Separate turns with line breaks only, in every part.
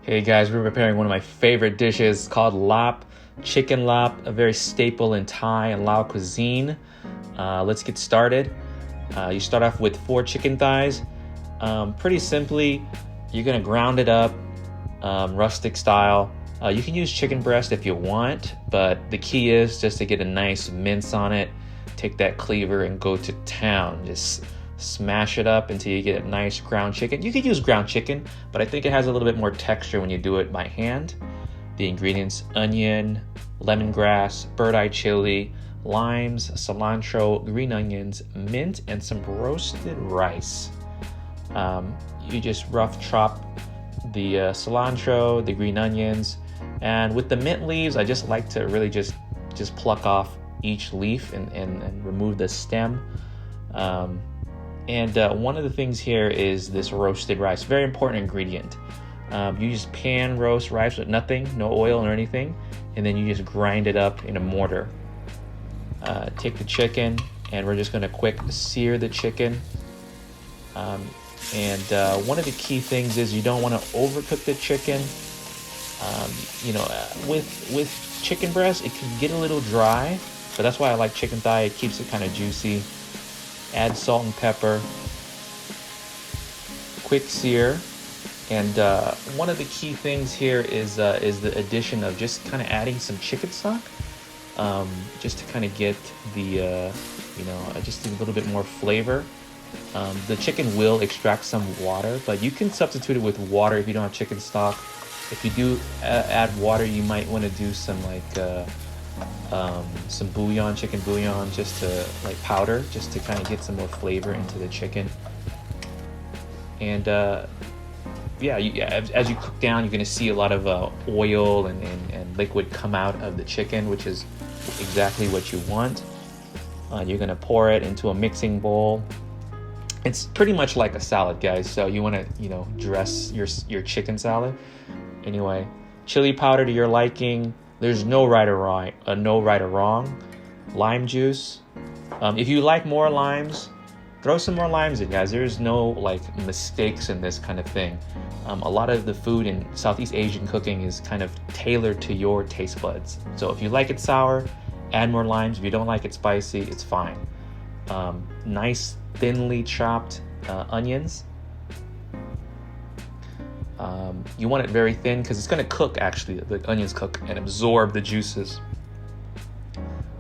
Hey guys, we're preparing one of my favorite dishes called Laap, chicken Laap, a very staple in Thai and Lao cuisine. Let's get started. You start off with 4 chicken thighs. Pretty simply, you're gonna ground it up, rustic style. You can use chicken breast if you want, but the key is just to get a nice mince on it. Take that cleaver and go to town. Just smash it up until you get a nice ground chicken. You could use ground chicken, but I think it has a little bit more texture when you do it by hand. The ingredients: onion, lemongrass, bird-eye chili, limes, cilantro, green onions, mint, and some roasted rice. You just rough chop the cilantro, the green onions, and with the mint leaves, I just like to really just pluck off each leaf and remove the stem. And one of the things here is this roasted rice, very important ingredient. You just pan roast rice with nothing, no oil or anything, and then you just grind it up in a mortar. Take the chicken, and we're just gonna quick sear the chicken. One of the key things is you don't wanna overcook the chicken. With chicken breast, it can get a little dry, but that's why I like chicken thigh. It keeps it kind of juicy. Add salt and pepper, quick sear, and one of the key things here is the addition of just kind of adding some chicken stock, just to kind of get the just a little bit more flavor. The chicken will extract some water, but you can substitute it with water if you don't have chicken stock. If you do add water, you might want to do some some bouillon, chicken bouillon, just to powder, just to kind of get some more flavor into the chicken. And as you cook down, you're going to see a lot of oil and liquid come out of the chicken, which is exactly what you want. You're going to pour it into a mixing bowl. It's pretty much like a salad, guys, so you want to dress your chicken salad. Anyway, chili powder to your liking. There's no right or wrong. Lime juice. If you like more limes, throw some more limes in, guys. There's no mistakes in this kind of thing. A lot of the food in Southeast Asian cooking is kind of tailored to your taste buds. So if you like it sour, add more limes. If you don't like it spicy, it's fine. Nice thinly chopped onions. You want it very thin because it's going to cook, actually. The onions cook and absorb the juices.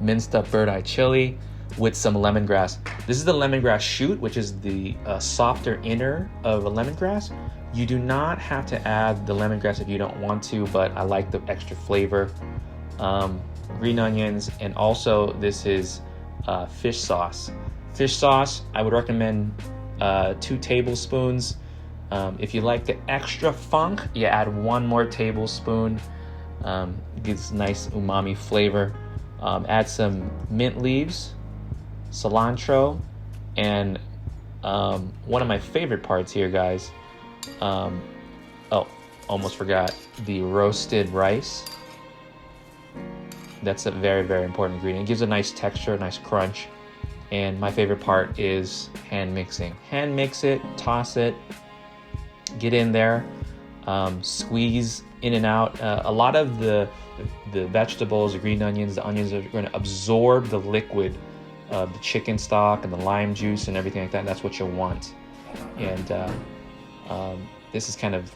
Minced up bird-eye chili with some lemongrass. This is the lemongrass shoot, which is the softer inner of a lemongrass. You do not have to add the lemongrass if you don't want to, but I like the extra flavor. Green onions, and also this is fish sauce. Fish sauce, I would recommend 2 tablespoons. If you like the extra funk, you add 1 more tablespoon. It gives nice umami flavor. Add some mint leaves, cilantro, and one of my favorite parts here, guys. Almost forgot the roasted rice. That's a very, very important ingredient. It gives a nice texture, a nice crunch. And my favorite part is hand mixing. Hand mix it, toss it. Get in there, squeeze in and out. A lot of the vegetables, the green onions, the onions are going to absorb the liquid of the chicken stock and the lime juice and everything like that. And that's what you want. And this is kind of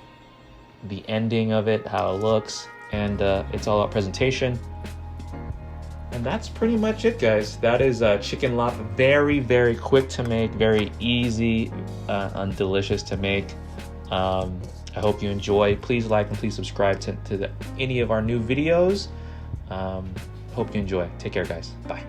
the ending of it, how it looks, and it's all about presentation. And that's pretty much it, guys. That is chicken Laap. Very, very quick to make, very easy and delicious to make. I hope you enjoy. Please like and please subscribe to any of our new videos. Hope you enjoy. Take care, guys. Bye.